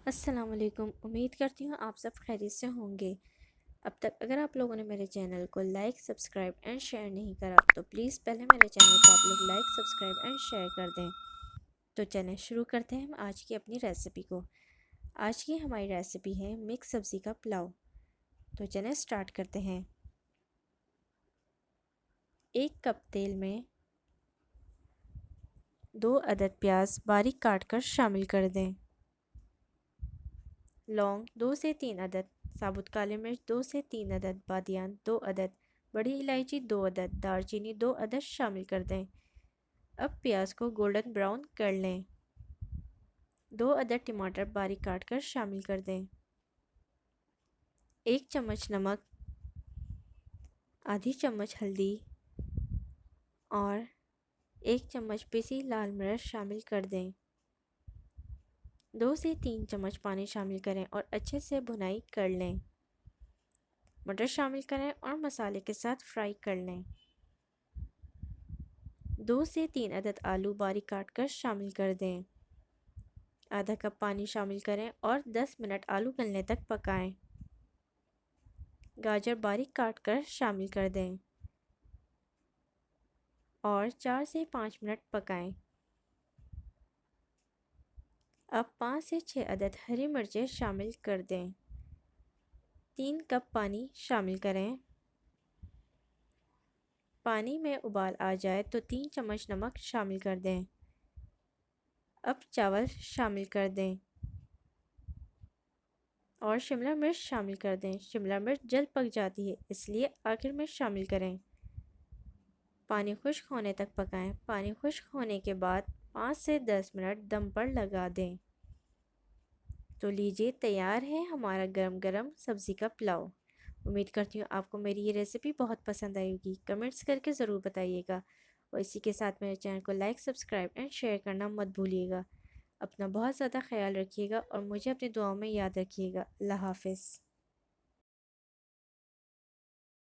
अस्सलाम वालेकुम। उम्मीद करती हूँ आप सब खैरियत से होंगे। अब तक अगर आप लोगों ने मेरे चैनल को लाइक सब्सक्राइब एंड शेयर नहीं करा तो प्लीज़ पहले मेरे चैनल को आप लोग लाइक सब्सक्राइब एंड शेयर कर दें। तो चलें शुरू करते हैं हम आज की अपनी रेसिपी को। आज की हमारी रेसिपी है मिक्स सब्ज़ी का पुलाव। तो चलें स्टार्ट करते हैं। 1 कप तेल में 2 अदद प्याज बारीक काट कर शामिल कर दें। लौंग 2 से 3 अदद, साबुत काले मिर्च 2 से 3 अदद, बादियान 2 अदद, बड़ी इलायची 2 अदद, दालचीनी 2 अदद शामिल कर दें। अब प्याज को गोल्डन ब्राउन कर लें। 2 अदद टमाटर बारीक काट कर शामिल कर दें। 1 चम्मच नमक, आधी चम्मच हल्दी और 1 चम्मच पिसी लाल मिर्च शामिल कर दें। 2 से 3 चम्मच पानी शामिल करें और अच्छे से भुनाई कर लें। मटर शामिल करें और मसाले के साथ फ्राई कर लें। 2 से 3 अदद आलू बारीक काट कर शामिल कर दें। आधा कप पानी शामिल करें और 10 मिनट आलू गलने तक पकाएं। गाजर बारीक काट कर शामिल कर दें और 4 से 5 मिनट पकाएं। अब 5 से 6 अदद हरी मिर्चें शामिल कर दें। 3 कप पानी शामिल करें। पानी में उबाल आ जाए तो 3 चम्मच नमक शामिल कर दें। अब चावल शामिल कर दें और शिमला मिर्च शामिल कर दें। शिमला मिर्च जल्द पक जाती है इसलिए आखिर में शामिल करें। पानी खुश्क होने तक पकाएं। पानी खुश्क होने के बाद 5 से 10 मिनट दम पर लगा दें। तो लीजिए तैयार है हमारा गरम गरम सब्ज़ी का पुलाव। उम्मीद करती हूँ आपको मेरी ये रेसिपी बहुत पसंद आई होगी। कमेंट्स करके ज़रूर बताइएगा और इसी के साथ मेरे चैनल को लाइक सब्सक्राइब एंड शेयर करना मत भूलिएगा। अपना बहुत ज़्यादा ख्याल रखिएगा और मुझे अपनी दुआओं में याद रखिएगा। अल्लाह हाफ़िज़।